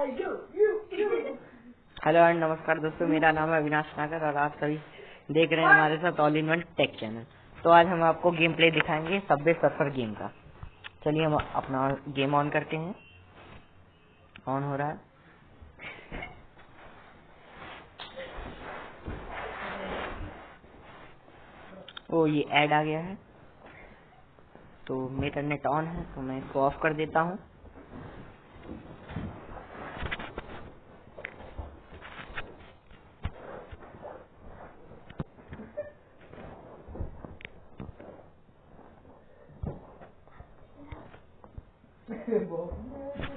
Hello and नमस्कार दोस्तों, मेरा नाम है अविनाश नागर और आप सभी देख रहे हैं हमारे साथ all in one take channel. तो आज हम आपको गेम प्ले दिखाएंगे सबवे सर्फर गेम का। चलिए हम अपना गेम ऑन करते हैं। ऑन हो रहा है। ओ ये ऐड आ गया है, तो मेरा नेट ऑन है तो मैं इसको ऑफ कर देता हूँ।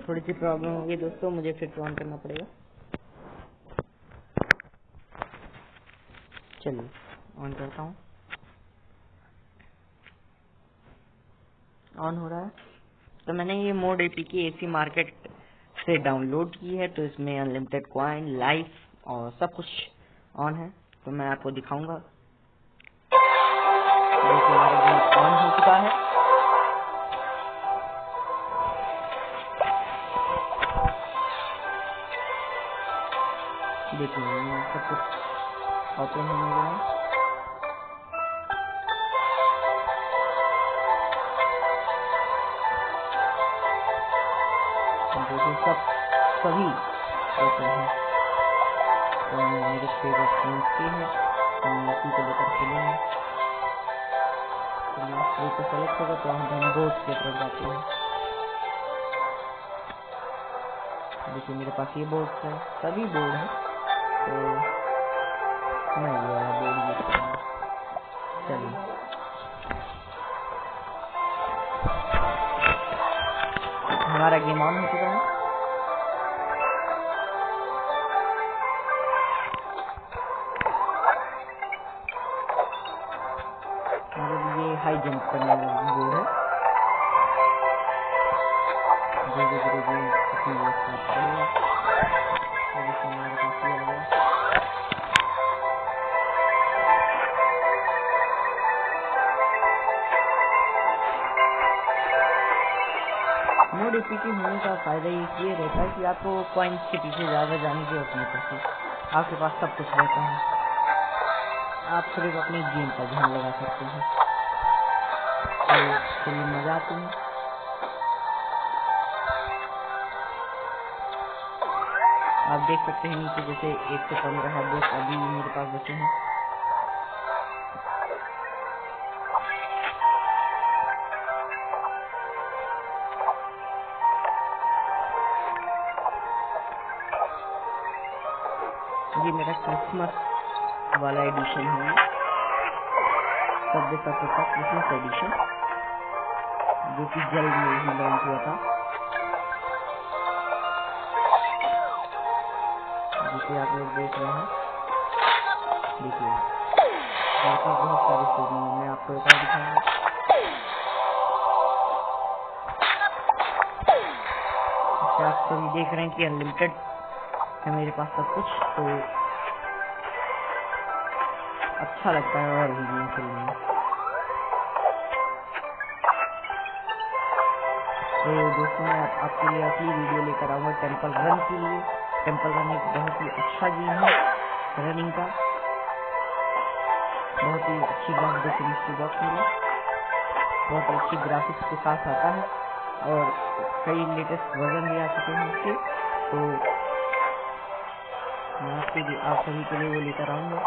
थोड़ी सी प्रॉब्लम होगी दोस्तों, मुझे फिर से ऑन करना पड़ेगा। चलिए ऑन करता हूँ। ऑन हो रहा है। तो मैंने ये मोड एपीके एसी मार्केट से डाउनलोड की है, तो इसमें अनलिमिटेड कॉइन, लाइफ और सब कुछ ऑन है। तो मैं आपको दिखाऊंगा। देखिए हमारा गेम ऑन हो चुका है। देखिए सब कुछ ओपन होने लगा है। देखिए सभी ओपन है। तो मेरे फेवरेट गेम्स के हैं, तो मैं इसी को लेकर खेलूंगा। चलिए ये तो सेलेक्ट होगा तो हम बोर्ड के तरफ जाते हैं। देखिए मेरे पास ये बोर्ड है, सभी बोर्ड है, तो मैं ये वाला बोर्ड यूज करूंगा। चलिए हमारा गेम ऑन हो चुका है। मतलब ये हाई जंप करने वाला बोर्ड है। धीरे धीरे गेम अपनी स्टार्ट करेगा। हमारे पास ये आ गया। मोड एपीके होने का फायदा ये रहता है कि आपको कॉइन्स के पीछे ज्यादा जाने की जरूरत नहीं पड़ती। आपके पास सब कुछ रहता है, आप सिर्फ अपनी गेम पर ध्यान लगा सकते हैं। तो चलिए मजा आती है। आप देख सकते हैं नीचे जैसे 1 से 15 हैबिट अभी मेरे पास बचे हैं। ये मेरा क्रिसमस वाला एडिशन है, सबवे सर्फर का क्रिसमस एडिशन, जो कि जल्द में ही लॉन्च हुआ था। जिसे आप लोग देख रहे हैं। देखिए मेरे पास बहुत सारी स्टोरी है, मैं आपको एक और दिखाऊंगा। आप सभी देख रहे हैं कि अनलिमिटेड है मेरे पास सब कुछ, तो अच्छा लगता है और भी गेम खेलने में। तो दोस्तों मैं आपके लिए असली वीडियो लेकर आऊंगा टेंपल रन के लिए। टेंपल रन एक बहुत ही अच्छा गेम है रनिंग का, बहुत ही अच्छी ग्राफिक्स। देखिए मिस्ट्री बॉक्स मिला, बहुत ही अच्छी ग्राफिक्स के साथ आता है और कई लेटेस्ट वर्जन भी आ चुके हैं इसके। तो मैं आप सभी के लिए वो लेकर आऊंगा।